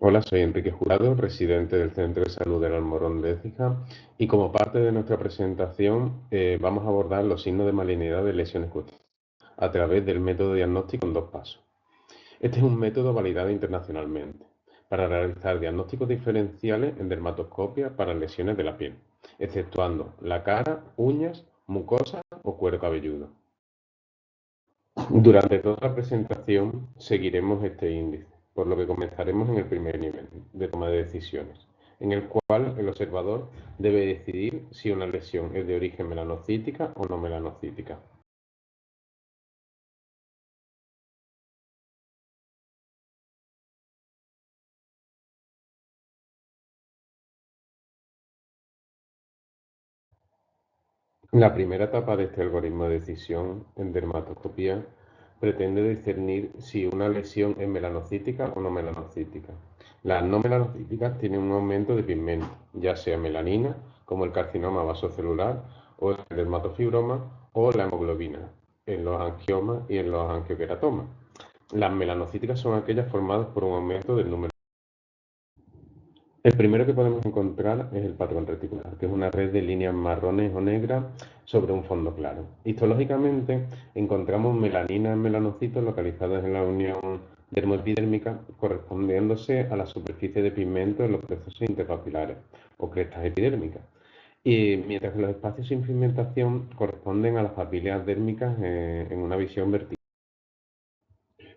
Hola, soy Enrique Jurado, residente del Centro de Salud del Almorón de Écija, y como parte de nuestra presentación vamos a abordar los signos de malignidad de lesiones cutáneas a través del método diagnóstico en dos pasos. Este es un método validado internacionalmente para realizar diagnósticos diferenciales en dermatoscopia para lesiones de la piel, exceptuando la cara, uñas, mucosa o cuero cabelludo. Durante toda la presentación seguiremos este índice, por lo que comenzaremos en el primer nivel de toma de decisiones, en el cual el observador debe decidir si una lesión es de origen melanocítica o no melanocítica. La primera etapa de este algoritmo de decisión en dermatoscopía pretende discernir si una lesión es melanocítica o no melanocítica. Las no melanocíticas tienen un aumento de pigmento, ya sea melanina, como el carcinoma vasocelular, o el dermatofibroma, o la hemoglobina, en los angiomas y en los angioqueratomas. Las melanocíticas son aquellas formadas por un aumento del número. El primero que podemos encontrar es el patrón reticular, que es una red de líneas marrones o negras sobre un fondo claro. Histológicamente encontramos melanina en melanocitos localizados en la unión dermoepidérmica, correspondiéndose a la superficie de pigmento en los procesos interpapilares o crestas epidérmicas. Y mientras que los espacios sin pigmentación corresponden a las papilas dérmicas en una visión vertical.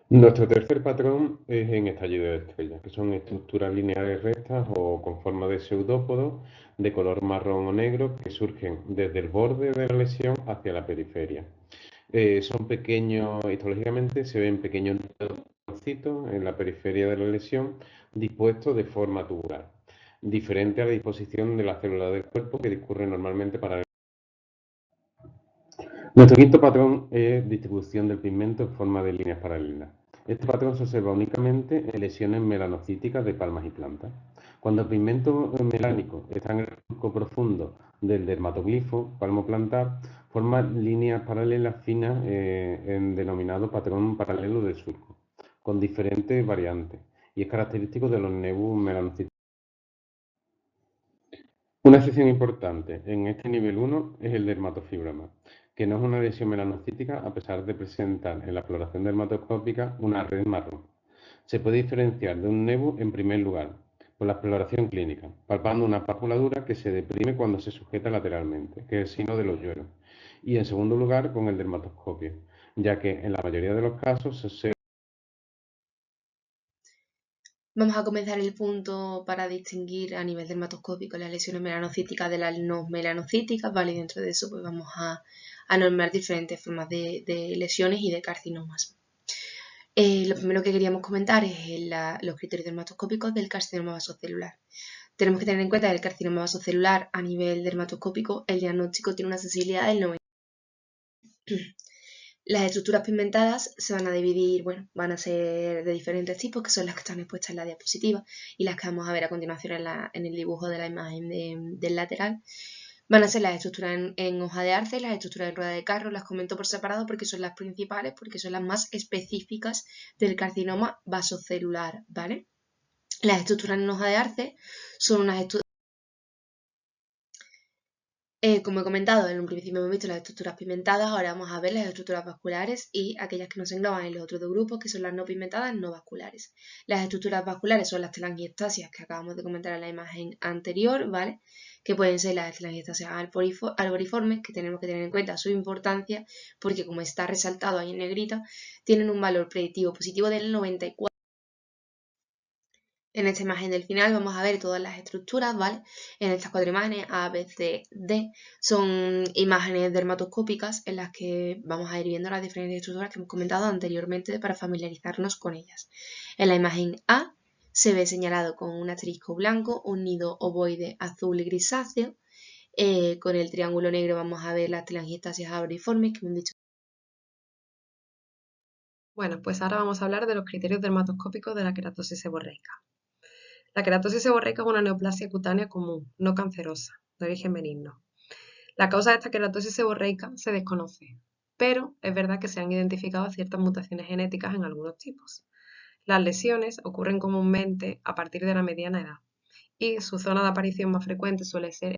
Nuestro tercer patrón es en estallido de estrellas, que son estructuras lineares rectas o con forma de pseudópodos de color marrón o negro que surgen desde el borde de la lesión hacia la periferia. Son pequeños, histológicamente se ven pequeños trocitos en la periferia de la lesión dispuestos de forma tubular, diferente a la disposición de las células del cuerpo que discurre normalmente para. Nuestro quinto patrón es distribución del pigmento en forma de líneas paralelas. Este patrón se observa únicamente en lesiones melanocíticas de palmas y plantas. Cuando el pigmento melánico está en el surco profundo del dermatoglifo palmoplantar, forma líneas paralelas finas en denominado patrón paralelo del surco, con diferentes variantes, y es característico de los nevus melanocíticos. Una excepción importante en este nivel 1 es el dermatofibroma, que no es una lesión melanocítica a pesar de presentar en la exploración dermatoscópica una red marrón. Se puede diferenciar de un nebu en primer lugar por la exploración clínica, palpando una pápula dura que se deprime cuando se sujeta lateralmente, que es el signo del hoyuelo, y en segundo lugar con el dermatoscopio, ya que en la mayoría de los casos se. Vamos a comenzar el punto para distinguir a nivel dermatoscópico las lesiones melanocíticas de las no melanocíticas, ¿vale? Y dentro de eso pues vamos a nombrar diferentes formas de lesiones y de carcinomas. Lo primero que queríamos comentar es los criterios dermatoscópicos del carcinoma vasocelular. Tenemos que tener en cuenta que el carcinoma vasocelular a nivel dermatoscópico, el diagnóstico tiene una sensibilidad del 90%. Las estructuras pigmentadas se van a dividir, bueno, van a ser de diferentes tipos, que son las que están expuestas en la diapositiva y las que vamos a ver a continuación en el dibujo de la imagen del lateral. Van a ser las estructuras en hoja de arce, las estructuras en rueda de carro, las comento por separado porque son las principales, porque son las más específicas del carcinoma vasocelular, ¿vale? Las estructuras en hoja de arce son unas estructuras. Como he comentado, en un principio hemos visto las estructuras pigmentadas, ahora vamos a ver las estructuras vasculares y aquellas que no se engloban en los otros dos grupos, que son las no pigmentadas no vasculares. Las estructuras vasculares son las telangiectasias que acabamos de comentar en la imagen anterior, ¿vale? Que pueden ser las telangiectasias arboriformes, que tenemos que tener en cuenta su importancia, porque como está resaltado ahí en negrita, tienen un valor predictivo positivo del 94%. En esta imagen del final vamos a ver todas las estructuras, ¿vale? En estas cuatro imágenes, A, B, C, D, son imágenes dermatoscópicas en las que vamos a ir viendo las diferentes estructuras que hemos comentado anteriormente para familiarizarnos con ellas. En la imagen A se ve señalado con un asterisco blanco, un nido ovoide azul grisáceo. Con el triángulo negro vamos a ver las telangiectasias arboriformes que me han dicho. Bueno, pues ahora vamos a hablar de los criterios dermatoscópicos de la queratosis seborreica. La queratosis seborreica es una neoplasia cutánea común, no cancerosa, de origen benigno. La causa de esta queratosis seborreica se desconoce, pero es verdad que se han identificado ciertas mutaciones genéticas en algunos tipos. Las lesiones ocurren comúnmente a partir de la mediana edad y su zona de aparición más frecuente suele ser,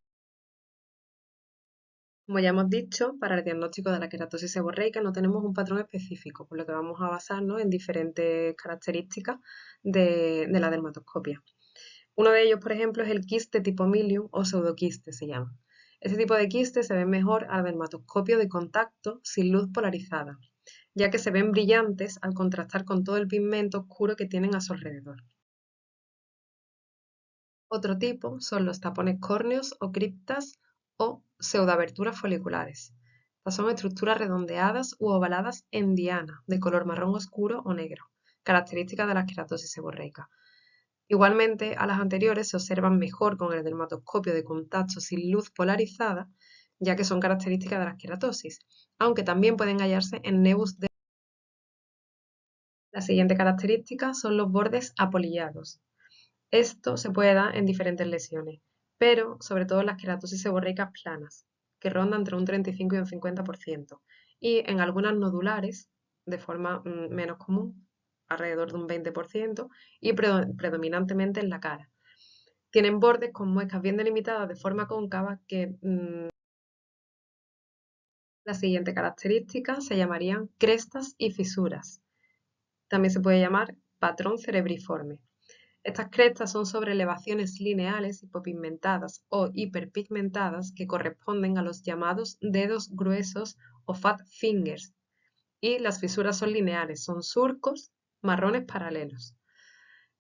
como ya hemos dicho, para el diagnóstico de la queratosis seborreica no tenemos un patrón específico, por lo que vamos a basarnos en diferentes características de la dermatoscopia. Uno de ellos, por ejemplo, es el quiste tipo milium o pseudoquiste se llama. Este tipo de quistes se ven mejor al dermatoscopio de contacto sin luz polarizada, ya que se ven brillantes al contrastar con todo el pigmento oscuro que tienen a su alrededor. Otro tipo son los tapones córneos o criptas o pseudoaberturas foliculares. Estas son estructuras redondeadas u ovaladas en diana, de color marrón oscuro o negro, características de la queratosis seborreica. Igualmente, a las anteriores se observan mejor con el dermatoscopio de contacto sin luz polarizada, ya que son características de la queratosis, aunque también pueden hallarse en nevus de... La siguiente característica son los bordes apolillados. Esto se puede dar en diferentes lesiones, pero sobre todo en las queratosis seborreicas planas, que rondan entre un 35 y un 50%, y en algunas nodulares, de forma menos común, alrededor de un 20%, y predominantemente en la cara. Tienen bordes con muescas bien delimitadas de forma cóncava que la siguiente característica se llamarían crestas y fisuras. También se puede llamar patrón cerebriforme. Estas crestas son sobre elevaciones lineales hipopigmentadas o hiperpigmentadas que corresponden a los llamados dedos gruesos o fat fingers. Y las fisuras son lineales, son surcos marrones paralelos.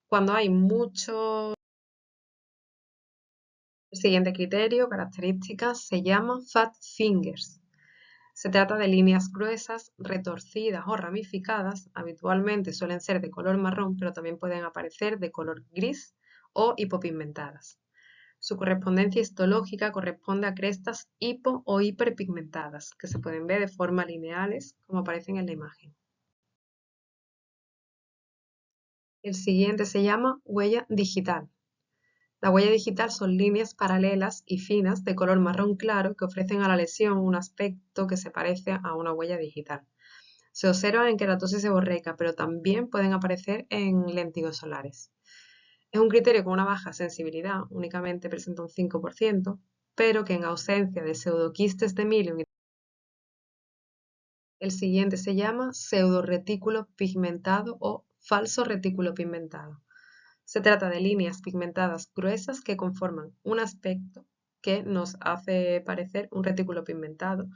Cuando hay mucho... El siguiente criterio, característica, se llama fat fingers. Se trata de líneas gruesas, retorcidas o ramificadas, habitualmente suelen ser de color marrón, pero también pueden aparecer de color gris o hipopigmentadas. Su correspondencia histológica corresponde a crestas hipo o hiperpigmentadas, que se pueden ver de forma lineales, como aparecen en la imagen. El siguiente se llama huella digital. La huella digital son líneas paralelas y finas de color marrón claro que ofrecen a la lesión un aspecto que se parece a una huella digital. Se observan en queratosis seborreica, pero también pueden aparecer en léntigos solares. Es un criterio con una baja sensibilidad, únicamente presenta un 5%, pero que en ausencia de pseudoquistes de milium, el siguiente se llama pseudoretículo pigmentado o falso retículo pigmentado. Se trata de líneas pigmentadas gruesas que conforman un aspecto que nos hace parecer un retículo pigmentado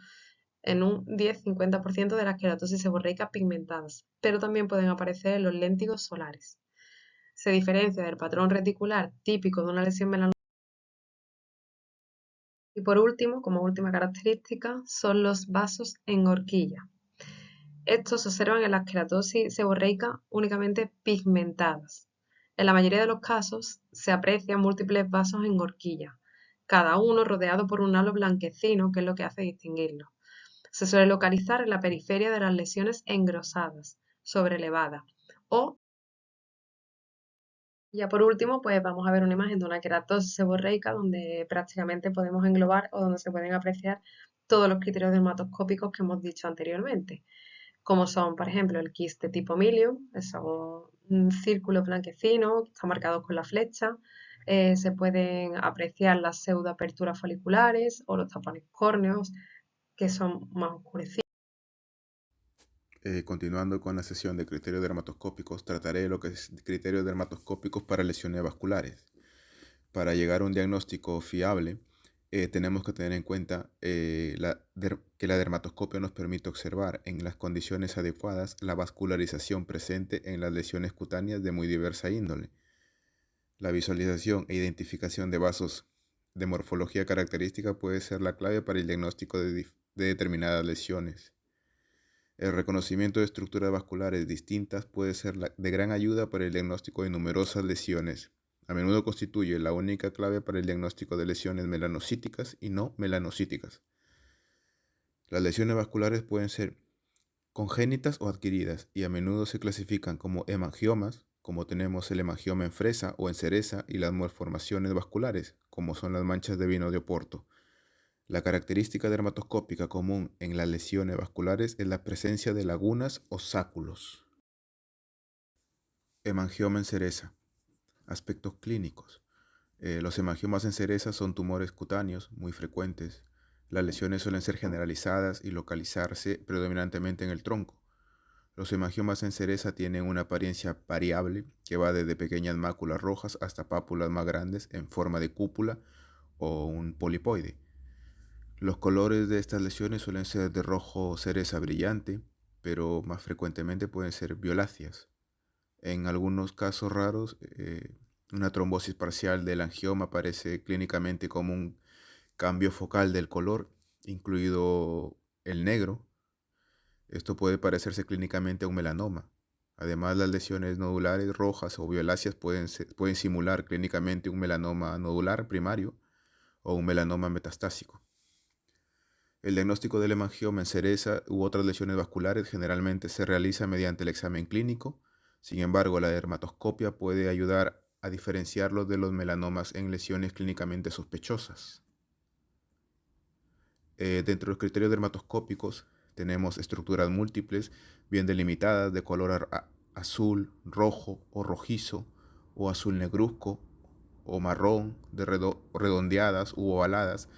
en un 10-50% de las queratosis seborreicas pigmentadas, pero también pueden aparecer en los léntigos solares. Se diferencia del patrón reticular típico de una lesión melanótica. Y por último, como última característica, son los vasos en horquilla. Estos se observan en las queratosis seborreicas únicamente pigmentadas. En la mayoría de los casos se aprecian múltiples vasos en horquilla, cada uno rodeado por un halo blanquecino, que es lo que hace distinguirlos. Se suele localizar en la periferia de las lesiones engrosadas, sobrelevadas, o ya por último, pues vamos a ver una imagen de una queratosis seborreica donde prácticamente podemos englobar o donde se pueden apreciar todos los criterios dermatoscópicos que hemos dicho anteriormente, como son, por ejemplo, el quiste tipo milium, esos círculos blanquecinos que están marcados con la flecha. Se pueden apreciar las pseudoaperturas foliculares o los tapones córneos, que son más oscurecidos. Continuando con la sesión de criterios dermatoscópicos, trataré lo que es criterios dermatoscópicos para lesiones vasculares. Para llegar a un diagnóstico fiable, tenemos que tener en cuenta que la dermatoscopia nos permite observar en las condiciones adecuadas la vascularización presente en las lesiones cutáneas de muy diversa índole. La visualización e identificación de vasos de morfología característica puede ser la clave para el diagnóstico de determinadas lesiones. El reconocimiento de estructuras vasculares distintas puede ser de gran ayuda para el diagnóstico de numerosas lesiones. A menudo constituye la única clave para el diagnóstico de lesiones melanocíticas y no melanocíticas. Las lesiones vasculares pueden ser congénitas o adquiridas y a menudo se clasifican como hemangiomas, como tenemos el hemangioma en fresa o en cereza, y las malformaciones vasculares, como son las manchas de vino de Oporto. La característica dermatoscópica común en las lesiones vasculares es la presencia de lagunas o sáculos. Hemangioma en cereza. Aspectos clínicos. Los hemangiomas en cereza son tumores cutáneos muy frecuentes. Las lesiones suelen ser generalizadas y localizarse predominantemente en el tronco. Los hemangiomas en cereza tienen una apariencia variable que va desde pequeñas máculas rojas hasta pápulas más grandes en forma de cúpula o un polipoide. Los colores de estas lesiones suelen ser de rojo cereza brillante, pero más frecuentemente pueden ser violáceas. En algunos casos raros, una trombosis parcial del angioma aparece clínicamente como un cambio focal del color, incluido el negro. Esto puede parecerse clínicamente a un melanoma. Además, las lesiones nodulares rojas o violáceas pueden simular clínicamente un melanoma nodular primario o un melanoma metastásico. El diagnóstico del hemangioma en cereza u otras lesiones vasculares generalmente se realiza mediante el examen clínico. Sin embargo, la dermatoscopia puede ayudar a diferenciarlos de los melanomas en lesiones clínicamente sospechosas. Dentro de los criterios dermatoscópicos tenemos estructuras múltiples, bien delimitadas, de color azul, rojo o rojizo, o azul negruzco, o marrón, redondeadas u ovaladas,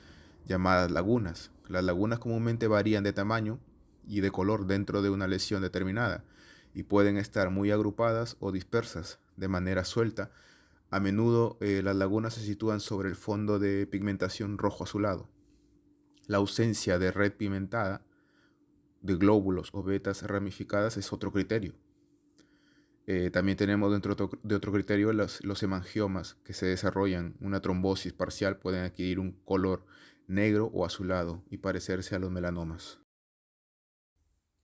llamadas lagunas. Las lagunas comúnmente varían de tamaño y de color dentro de una lesión determinada y pueden estar muy agrupadas o dispersas de manera suelta. A menudo las lagunas se sitúan sobre el fondo de pigmentación rojo azulado. La ausencia de red pigmentada, de glóbulos o vetas ramificadas es otro criterio. También tenemos dentro de otro criterio los hemangiomas que se desarrollan una trombosis parcial, pueden adquirir un color negro o azulado y parecerse a los melanomas.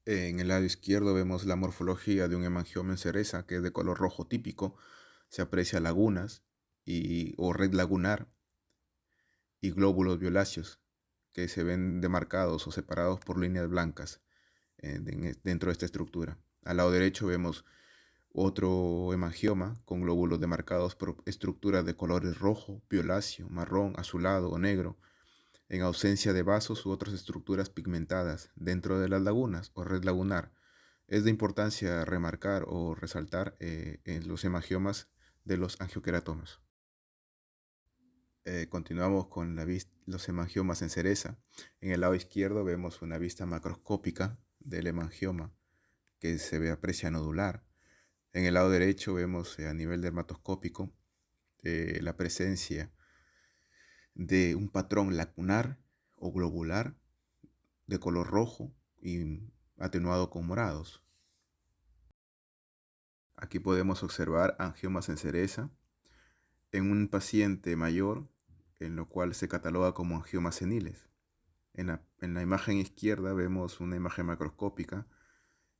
En el lado izquierdo vemos la morfología de un hemangioma en cereza que es de color rojo típico. Se aprecia lagunas o red lagunar y glóbulos violáceos que se ven demarcados o separados por líneas blancas dentro de esta estructura. Al lado derecho vemos otro hemangioma con glóbulos demarcados por estructuras de colores rojo, violáceo, marrón, azulado o negro, en ausencia de vasos u otras estructuras pigmentadas dentro de las lagunas o red lagunar. Es de importancia remarcar o resaltar en los hemangiomas de los angioqueratomas. Continuamos con los hemangiomas en cereza. En el lado izquierdo vemos una vista macroscópica del hemangioma que se aprecia nodular. En el lado derecho vemos a nivel dermatoscópico la presencia de un patrón lacunar o globular de color rojo y atenuado con morados. Aquí podemos observar angiomas en cereza en un paciente mayor, en lo cual se cataloga como angiomas seniles. En la imagen izquierda vemos una imagen macroscópica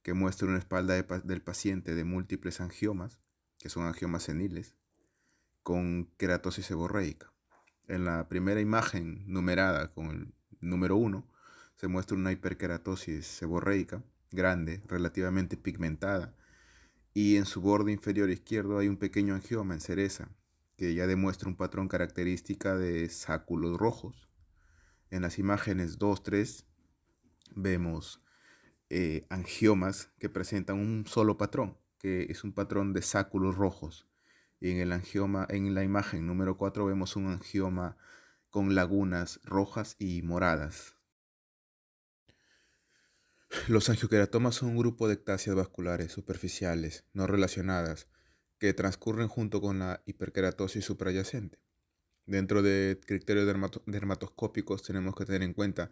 que muestra una espalda del paciente de múltiples angiomas, que son angiomas seniles, con queratosis seborreica. En la primera imagen numerada con el número 1 se muestra una hiperkeratosis seborreica grande, relativamente pigmentada, y en su borde inferior izquierdo hay un pequeño angioma en cereza que ya demuestra un patrón característica de sáculos rojos. En las imágenes 2, 3 vemos angiomas que presentan un solo patrón, que es un patrón de sáculos rojos. Y en la imagen número 4 vemos un angioma con lagunas rojas y moradas. Los angioqueratomas son un grupo de ectasias vasculares superficiales no relacionadas que transcurren junto con la hiperkeratosis suprayacente. Dentro de criterios dermatoscópicos tenemos que tener en cuenta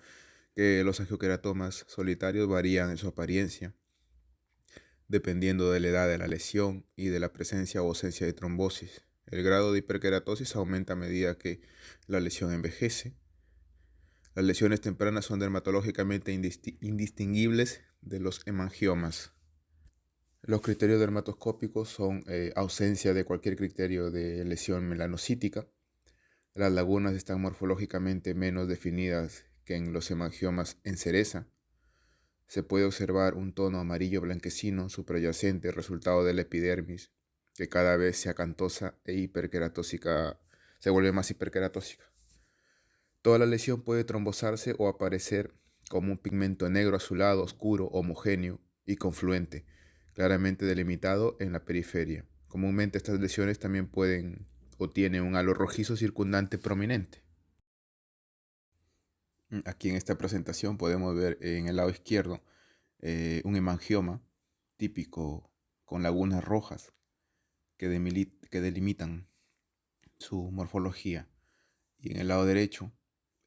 que los angioqueratomas solitarios varían en su apariencia dependiendo de la edad de la lesión y de la presencia o ausencia de trombosis. El grado de hiperkeratosis aumenta a medida que la lesión envejece. Las lesiones tempranas son dermatológicamente indistinguibles de los hemangiomas. Los criterios dermatoscópicos son ausencia de cualquier criterio de lesión melanocítica. Las lagunas están morfológicamente menos definidas que en los hemangiomas en cereza. Se puede observar un tono amarillo blanquecino suprayacente resultado de la epidermis, que cada vez se acantosa e hiperkeratósica, se vuelve más hiperkeratósica. Toda la lesión puede trombosarse o aparecer como un pigmento negro azulado, oscuro, homogéneo y confluente, claramente delimitado en la periferia. Comúnmente estas lesiones también pueden o tienen un halo rojizo circundante prominente. Aquí en esta presentación podemos ver en el lado izquierdo un hemangioma típico con lagunas rojas que delimitan su morfología. Y en el lado derecho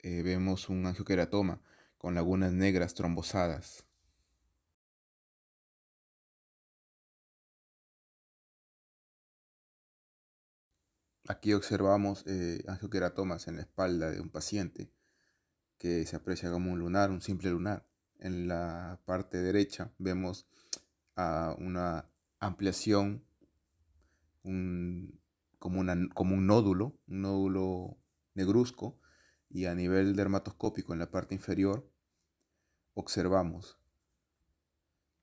vemos un angioqueratoma con lagunas negras trombosadas. Aquí observamos angioqueratomas en la espalda de un paciente que se aprecia como un lunar, un simple lunar. En la parte derecha vemos una ampliación, como un nódulo negruzco, y a nivel dermatoscópico en la parte inferior observamos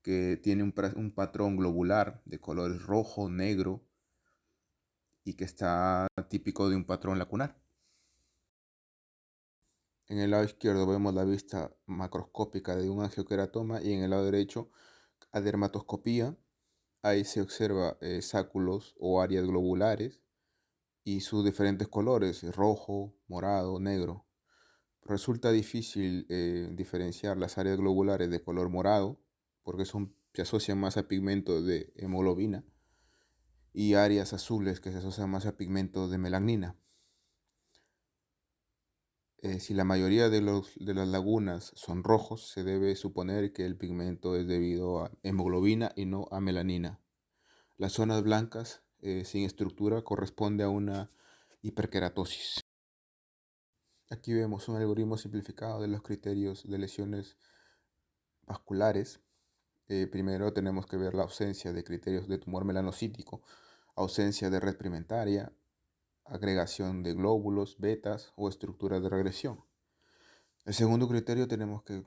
que tiene un patrón globular de colores rojo, negro y que está típico de un patrón lacunar. En el lado izquierdo vemos la vista macroscópica de un angioqueratoma y en el lado derecho a dermatoscopía. Ahí se observa sáculos o áreas globulares y sus diferentes colores, rojo, morado, negro. Resulta difícil diferenciar las áreas globulares de color morado porque se asocian más a pigmentos de hemoglobina, y áreas azules que se asocian más a pigmentos de melanina. Si la mayoría de las lagunas son rojos, se debe suponer que el pigmento es debido a hemoglobina y no a melanina. Las zonas blancas sin estructura corresponde a una hiperkeratosis. Aquí vemos un algoritmo simplificado de los criterios de lesiones vasculares. Primero tenemos que ver la ausencia de criterios de tumor melanocítico, ausencia de red pigmentaria, agregación de glóbulos, betas o estructuras de regresión. El segundo criterio tenemos que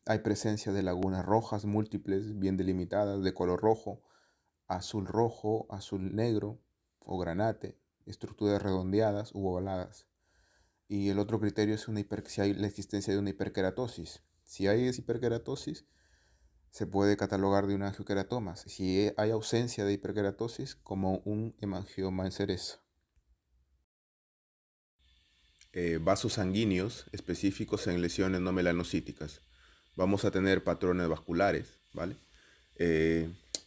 hay presencia de lagunas rojas múltiples, bien delimitadas, de color rojo, azul negro o granate, estructuras redondeadas u ovaladas. Y el otro criterio es si hay la existencia de una hiperkeratosis. Si hay hiperkeratosis, se puede catalogar de un angioqueratoma. Si hay ausencia de hiperkeratosis, como un hemangioma en cereza. Vasos sanguíneos específicos en lesiones no melanocíticas. Vamos a tener patrones vasculares, ¿vale?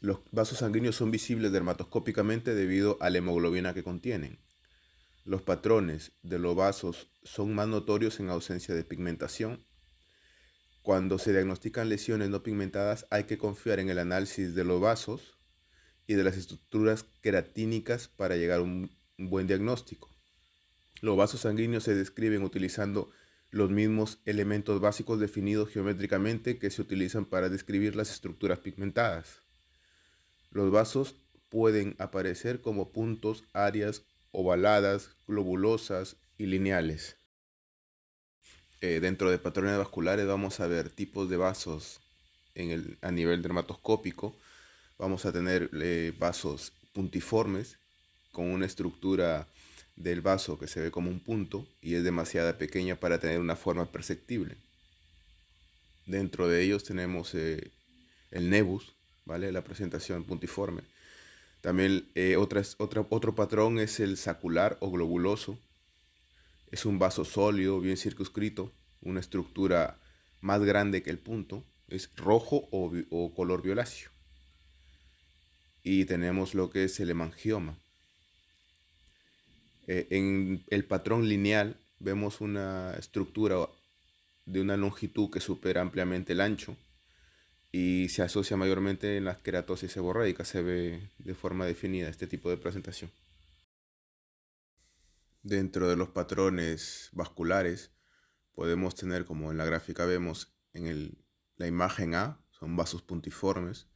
Los vasos sanguíneos son visibles dermatoscópicamente debido a la hemoglobina que contienen. Los patrones de los vasos son más notorios en ausencia de pigmentación. Cuando se diagnostican lesiones no pigmentadas, hay que confiar en el análisis de los vasos y de las estructuras queratínicas para llegar a un buen diagnóstico. Los vasos sanguíneos se describen utilizando los mismos elementos básicos definidos geométricamente que se utilizan para describir las estructuras pigmentadas. Los vasos pueden aparecer como puntos, áreas ovaladas, globulosas y lineales. Dentro de patrones vasculares vamos a ver tipos de vasos a nivel dermatoscópico. Vamos a tener vasos puntiformes con una estructura del vaso que se ve como un punto y es demasiado pequeña para tener una forma perceptible. Dentro de ellos tenemos el nebus, ¿vale? La presentación puntiforme. También otro patrón es el sacular o globuloso. Es un vaso sólido, bien circunscrito, una estructura más grande que el punto. Es rojo o color violáceo. Y tenemos lo que es el hemangioma. En el patrón lineal vemos una estructura de una longitud que supera ampliamente el ancho y se asocia mayormente en las queratosis seborreicas. Se ve de forma definida este tipo de presentación. Dentro de los patrones vasculares podemos tener, como en la gráfica vemos en la imagen A, son vasos puntiformes,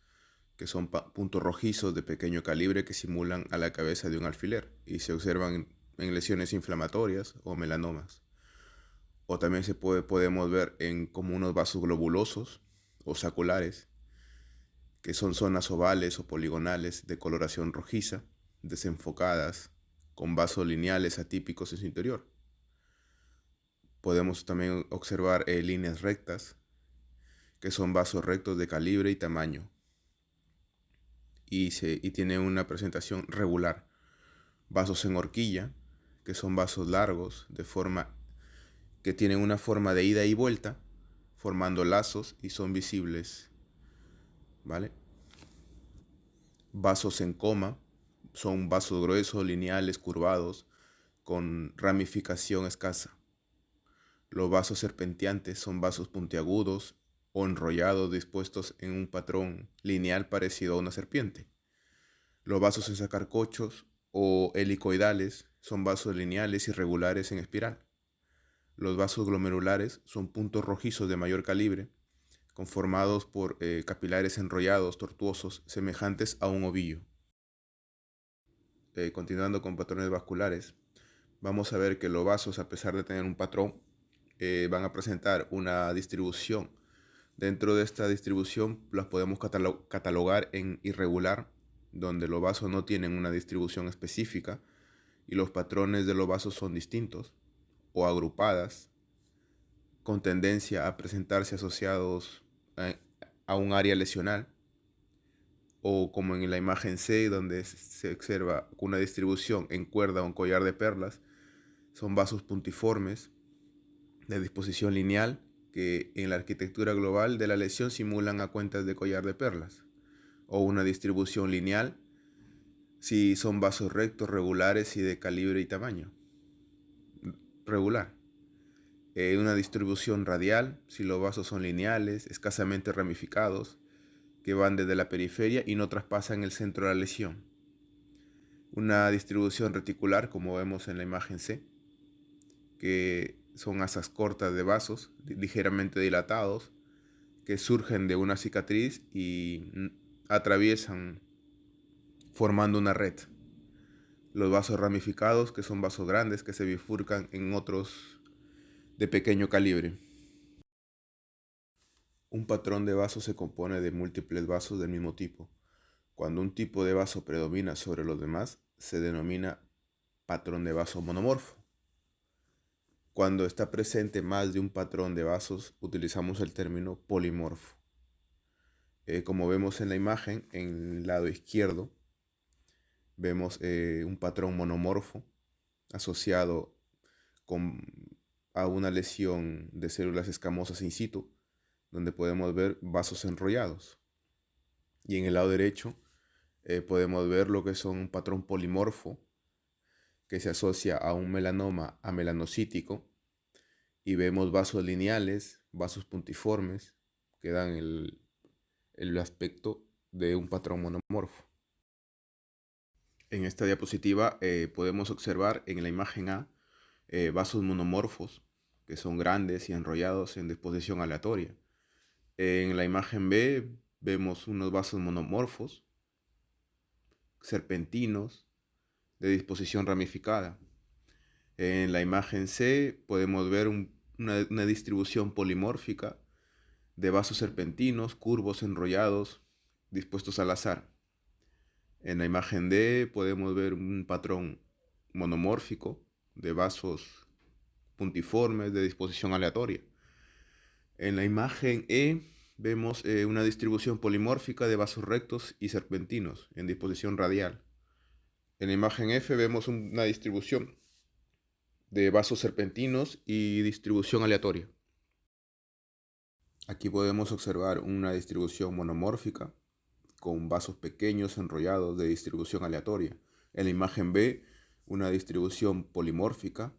que son puntos rojizos de pequeño calibre que simulan a la cabeza de un alfiler y se observan en lesiones inflamatorias o melanomas. O también podemos ver como unos vasos globulosos o saculares, que son zonas ovales o poligonales de coloración rojiza, desenfocadas, con vasos lineales atípicos en su interior. Podemos también observar líneas rectas, que son vasos rectos de calibre y tamaño. y tiene una presentación regular. Vasos en horquilla, que son vasos largos que tienen una forma de ida y vuelta, formando lazos y son visibles, ¿vale? Vasos en coma, son vasos gruesos, lineales, curvados, con ramificación escasa. Los vasos serpenteantes son vasos puntiagudos o enrollados dispuestos en un patrón lineal parecido a una serpiente. Los vasos en sacarcochos o helicoidales son vasos lineales irregulares en espiral. Los vasos glomerulares son puntos rojizos de mayor calibre, conformados por capilares enrollados, tortuosos, semejantes a un ovillo. Continuando con patrones vasculares, vamos a ver que los vasos, a pesar de tener un patrón, van a presentar una distribución. Dentro de esta distribución las podemos catalogar en irregular, donde los vasos no tienen una distribución específica y los patrones de los vasos son distintos, o agrupadas, con tendencia a presentarse asociados a un área lesional, o como en la imagen C, donde se observa una distribución en cuerda o en collar de perlas. Son vasos puntiformes de disposición lineal que en la arquitectura global de la lesión simulan a cuentas de collar de perlas, o una distribución lineal si son vasos rectos, regulares y de calibre y tamaño regular. Una distribución radial si los vasos son lineales, escasamente ramificados, que van desde la periferia y no traspasan el centro de la lesión. Una distribución reticular, como vemos en la imagen C, que son asas cortas de vasos ligeramente dilatados que surgen de una cicatriz y atraviesan formando una red. Los vasos ramificados, que son vasos grandes que se bifurcan en otros de pequeño calibre. Un patrón de vasos se compone de múltiples vasos del mismo tipo. Cuando un tipo de vaso predomina sobre los demás, se denomina patrón de vaso monomorfo. Cuando está presente más de un patrón de vasos, utilizamos el término polimorfo. Como vemos en la imagen, en el lado izquierdo, vemos un patrón monomorfo asociado a una lesión de células escamosas in situ, donde podemos ver vasos enrollados. Y en el lado derecho podemos ver lo que son un patrón polimorfo que se asocia a un melanoma amelanocítico, y vemos vasos lineales, vasos puntiformes, que dan el aspecto de un patrón monomorfo. En esta diapositiva podemos observar en la imagen A vasos monomorfos, que son grandes y enrollados en disposición aleatoria. En la imagen B vemos unos vasos monomorfos, serpentinos, de disposición ramificada. En la imagen C podemos ver una distribución polimórfica de vasos serpentinos, curvos, enrollados, dispuestos al azar. En la imagen D podemos ver un patrón monomórfico de vasos puntiformes de disposición aleatoria. En la imagen E vemos una distribución polimórfica de vasos rectos y serpentinos en disposición radial. En la imagen F vemos una distribución de vasos serpentinos y distribución aleatoria. Aquí podemos observar una distribución monomórfica con vasos pequeños enrollados de distribución aleatoria. En la imagen B, una distribución polimórfica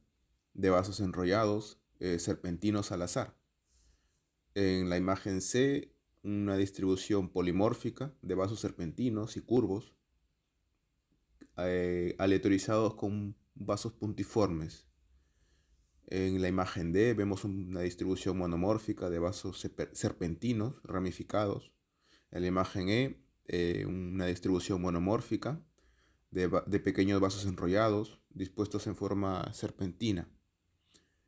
de vasos enrollados serpentinos al azar. En la imagen C, una distribución polimórfica de vasos serpentinos y curvos aleatorizados con vasos puntiformes. En la imagen D vemos una distribución monomórfica de vasos serpentinos ramificados. En la imagen E, una distribución monomórfica de pequeños vasos enrollados dispuestos en forma serpentina.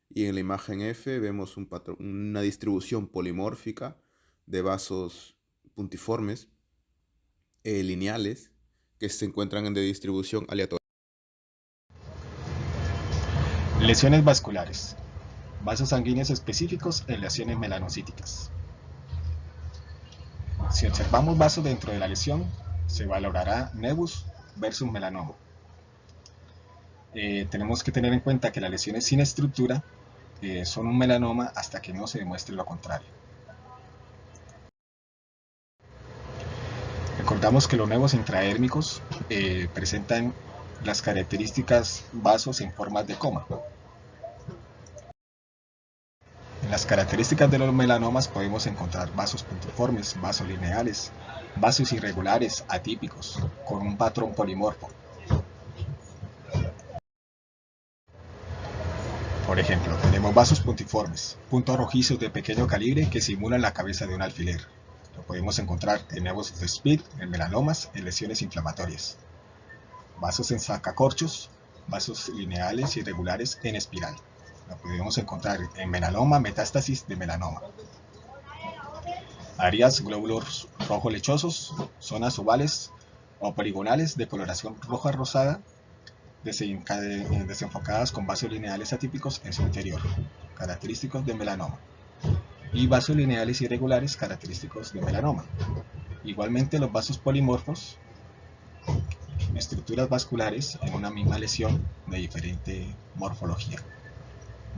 Y en la imagen F vemos una distribución polimórfica de vasos puntiformes lineales que se encuentran en distribución aleatoria. Lesiones vasculares. Vasos sanguíneos específicos en lesiones melanocíticas. Si observamos vasos dentro de la lesión, se valorará nevus versus melanoma. Tenemos que tener en cuenta que las lesiones sin estructura son un melanoma hasta que no se demuestre lo contrario. Recordamos que los nevos intraérmicos presentan las características vasos en formas de coma. En las características de los melanomas podemos encontrar vasos puntiformes, vasos lineales, vasos irregulares, atípicos, con un patrón polimorfo. Por ejemplo, tenemos vasos puntiformes, puntos rojizos de pequeño calibre que simulan la cabeza de un alfiler. Lo podemos encontrar en nevos de Spitz, en melanomas, en lesiones inflamatorias. Vasos en sacacorchos, vasos lineales irregulares en espiral. Lo podemos encontrar en melanoma, metástasis de melanoma. Áreas glóbulos rojos lechosos, zonas ovales o poligonales de coloración roja rosada, desenfocadas con vasos lineales atípicos en su interior, característicos de melanoma, y vasos lineales irregulares característicos de melanoma. Igualmente los vasos polimorfos, estructuras vasculares en una misma lesión de diferente morfología,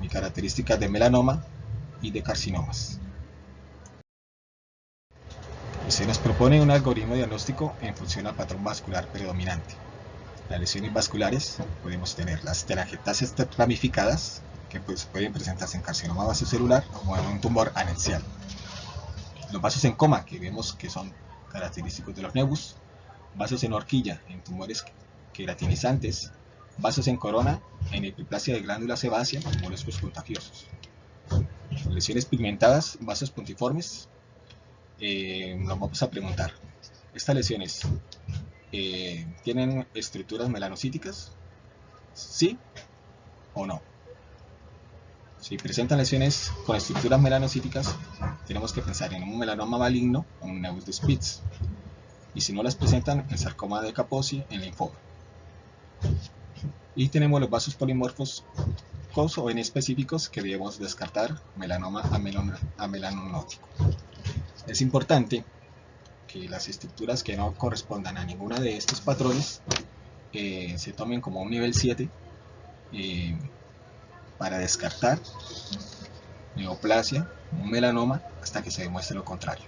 y características de melanoma y de carcinomas. Se nos propone un algoritmo diagnóstico en función al patrón vascular predominante. Las lesiones vasculares podemos tener las telangiectasias ramificadas, que pueden presentarse en carcinoma vasocelular o en un tumor anexial. Los vasos en coma, que vemos que son característicos de los nevus, vasos en horquilla, en tumores queratinizantes, vasos en corona, en hiperplasia de glándula sebácea, moluscos contagiosos. Lesiones pigmentadas, vasos puntiformes. Nos vamos a preguntar, ¿estas lesiones tienen estructuras melanocíticas? ¿Sí o no? Si presentan lesiones con estructuras melanocíticas, tenemos que pensar en un melanoma maligno o un nevus de Spitz. Y si no las presentan, en sarcoma de Kaposi, en linfoma. Y tenemos los vasos polimorfos o en específicos que debemos descartar melanoma amelanonótico. Es importante que las estructuras que no correspondan a ninguno de estos patrones se tomen como un nivel 7 para descartar neoplasia, un melanoma, hasta que se demuestre lo contrario.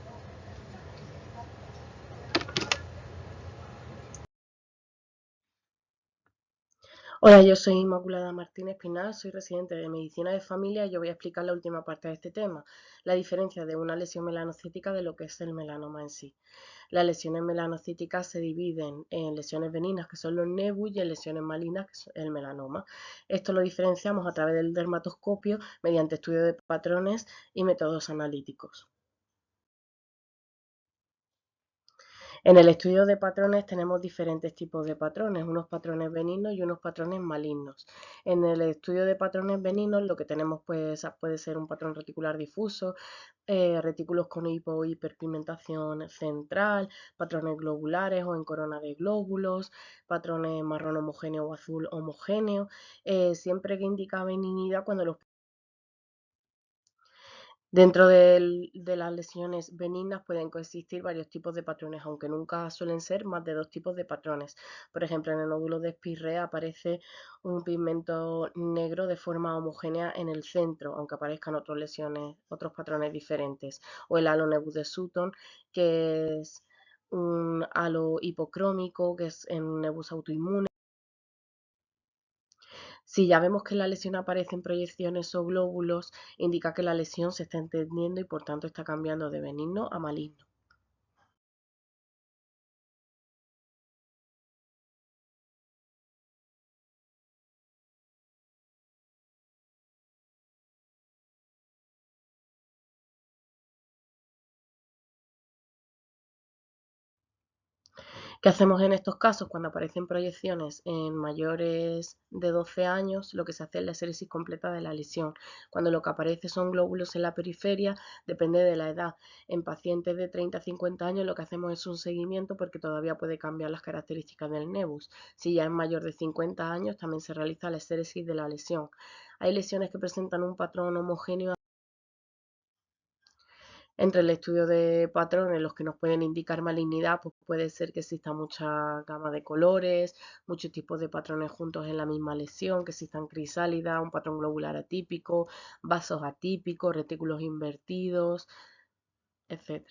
Hola, yo soy Inmaculada Martínez Pinal, soy residente de Medicina de Familia y yo voy a explicar la última parte de este tema, la diferencia de una lesión melanocítica de lo que es el melanoma en sí. Las lesiones melanocíticas se dividen en lesiones benignas, que son los nevus, y en lesiones malignas, que es el melanoma. Esto lo diferenciamos a través del dermatoscopio mediante estudio de patrones y métodos analíticos. En el estudio de patrones tenemos diferentes tipos de patrones, unos patrones benignos y unos patrones malignos. En el estudio de patrones benignos lo que tenemos pues, puede ser un patrón reticular difuso, retículos con hipo o hiperpigmentación central, patrones globulares o en corona de glóbulos, patrones marrón homogéneo o azul homogéneo, siempre que indica benignidad cuando los Dentro de las lesiones benignas pueden coexistir varios tipos de patrones, aunque nunca suelen ser más de dos tipos de patrones. Por ejemplo, en el nódulo de Spirrea aparece un pigmento negro de forma homogénea en el centro, aunque aparezcan otros patrones diferentes. O el halo nebus de Sutton, que es un halo hipocrómico, que es en un nebus autoinmune. Si ya vemos que en la lesión aparecen proyecciones o glóbulos, indica que la lesión se está entendiendo y por tanto está cambiando de benigno a maligno. ¿Qué hacemos en estos casos? Cuando aparecen proyecciones en mayores de 12 años, lo que se hace es la estéresis completa de la lesión. Cuando lo que aparece son glóbulos en la periferia, depende de la edad. En pacientes de 30 a 50 años lo que hacemos es un seguimiento porque todavía puede cambiar las características del nevus. Si ya es mayor de 50 años, también se realiza la estéresis de la lesión. Hay lesiones que presentan un patrón homogéneo Entre el estudio de patrones, los que nos pueden indicar malignidad, pues puede ser que exista mucha gama de colores, muchos tipos de patrones juntos en la misma lesión, que existan crisálidas, un patrón globular atípico, vasos atípicos, retículos invertidos, etc.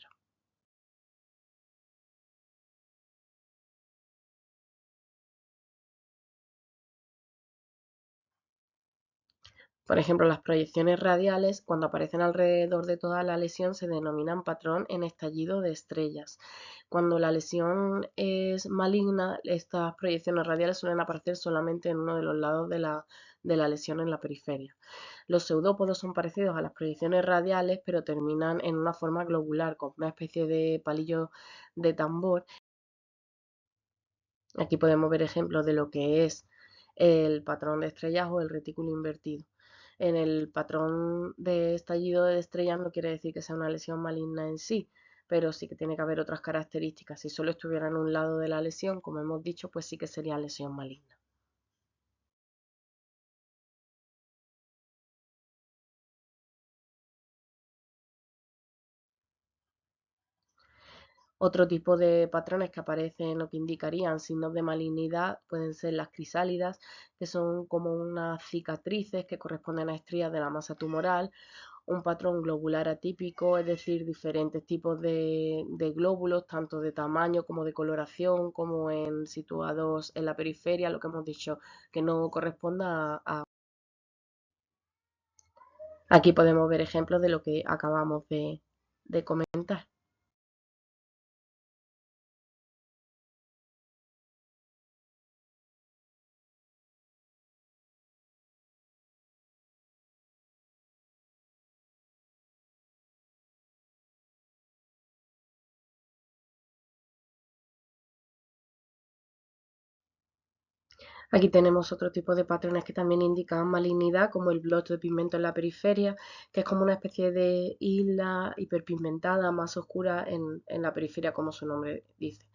Por ejemplo, las proyecciones radiales, cuando aparecen alrededor de toda la lesión, se denominan patrón en estallido de estrellas. Cuando la lesión es maligna, estas proyecciones radiales suelen aparecer solamente en uno de los lados de la lesión en la periferia. Los pseudópodos son parecidos a las proyecciones radiales, pero terminan en una forma globular, con una especie de palillo de tambor. Aquí podemos ver ejemplos de lo que es el patrón de estrellas o el retículo invertido. En el patrón de estallido de estrellas no quiere decir que sea una lesión maligna en sí, pero sí que tiene que haber otras características. Si solo estuviera en un lado de la lesión, como hemos dicho, pues sí que sería lesión maligna. Otro tipo de patrones que aparecen o que indicarían signos de malignidad pueden ser las crisálidas, que son como unas cicatrices que corresponden a estrías de la masa tumoral, un patrón globular atípico, es decir, diferentes tipos de glóbulos, tanto de tamaño como de coloración, como situados en la periferia, lo que hemos dicho que no corresponda a... Aquí podemos ver ejemplos de lo que acabamos de comentar. Aquí tenemos otro tipo de patrones que también indican malignidad, como el blotch de pigmento en la periferia, que es como una especie de isla hiperpigmentada más oscura en la periferia, como su nombre dice.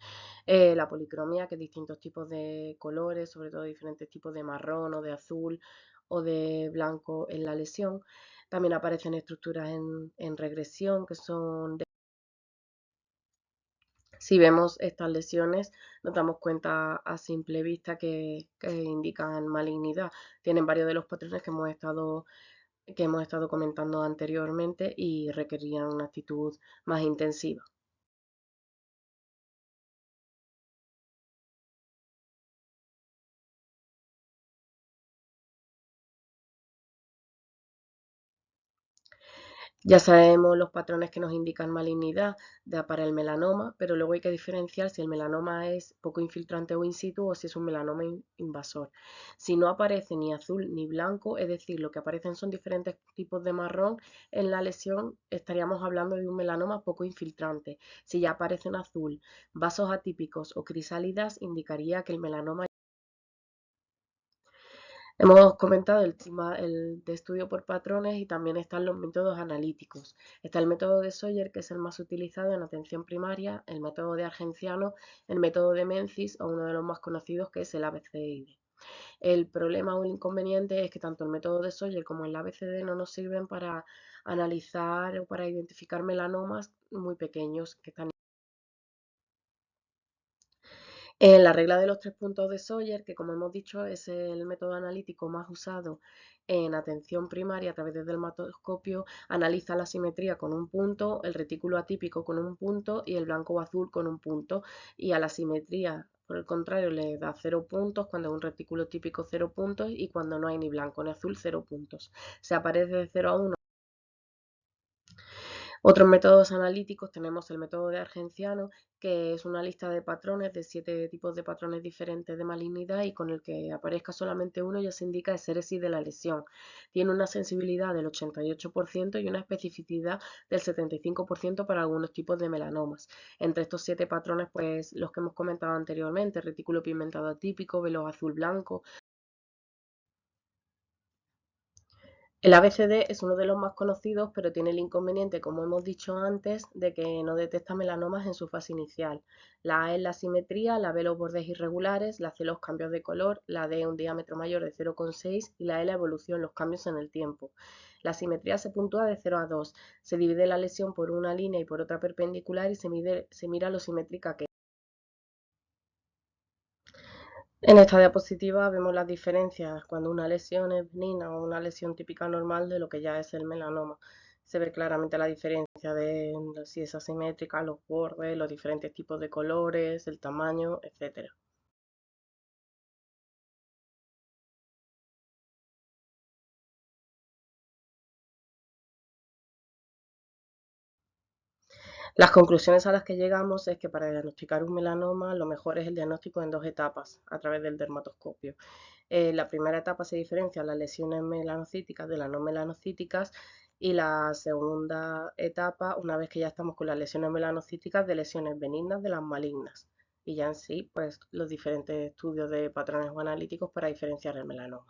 La policromía, que es distintos tipos de colores, sobre todo diferentes tipos de marrón o de azul o de blanco en la lesión. También aparecen estructuras en regresión, que son si vemos estas lesiones, nos damos cuenta a simple vista que indican malignidad. Tienen varios de los patrones que hemos estado comentando anteriormente y requerían una actitud más intensiva. Ya sabemos los patrones que nos indican malignidad para el melanoma, pero luego hay que diferenciar si el melanoma es poco infiltrante o in situ o si es un melanoma invasor. Si no aparece ni azul ni blanco, es decir, lo que aparecen son diferentes tipos de marrón en la lesión, estaríamos hablando de un melanoma poco infiltrante. Si ya aparecen azul, vasos atípicos o crisálidas, indicaría que el melanoma... Hemos comentado el de estudio por patrones y también están los métodos analíticos. Está el método de Sawyer, que es el más utilizado en atención primaria, el método de Argenciano, el método de Menzies o uno de los más conocidos que es el ABCD. El problema o el inconveniente es que tanto el método de Sawyer como el ABCD no nos sirven para analizar o para identificar melanomas muy pequeños que están en la regla de los 3 puntos de Sawyer, que como hemos dicho es el método analítico más usado en atención primaria a través del dermatoscopio, analiza la simetría con un punto, el retículo atípico con un punto y el blanco o azul con un punto. Y a la simetría, por el contrario, le da 0 puntos cuando es un retículo típico 0 puntos y cuando no hay ni blanco ni azul 0 puntos. Se aparece de 0 a 1. Otros métodos analíticos tenemos el método de Argenciano, que es una lista de patrones de 7 tipos de patrones diferentes de malignidad y con el que aparezca solamente uno ya se indica eséresis de la lesión. Tiene una sensibilidad del 88% y una especificidad del 75% para algunos tipos de melanomas. Entre estos 7 patrones, pues los que hemos comentado anteriormente, retículo pigmentado atípico, velo azul blanco, El ABCD es uno de los más conocidos, pero tiene el inconveniente, como hemos dicho antes, de que no detecta melanomas en su fase inicial. La A es la simetría, la B los bordes irregulares, la C los cambios de color, la D un diámetro mayor de 0,6 y la E la evolución, los cambios en el tiempo. La simetría se puntúa de 0 a 2. Se divide la lesión por una línea y por otra perpendicular y se mira lo simétrica que es. En esta diapositiva vemos las diferencias cuando una lesión es benigna o una lesión típica normal de lo que ya es el melanoma. Se ve claramente la diferencia de si es asimétrica, los bordes, los diferentes tipos de colores, el tamaño, etc. Las conclusiones a las que llegamos es que para diagnosticar un melanoma lo mejor es el diagnóstico en 2 etapas a través del dermatoscopio. En la primera etapa se diferencian las lesiones melanocíticas de las no melanocíticas y la segunda etapa, una vez que ya estamos con las lesiones melanocíticas, de lesiones benignas de las malignas. Y ya en sí, pues los diferentes estudios de patrones o analíticos para diferenciar el melanoma.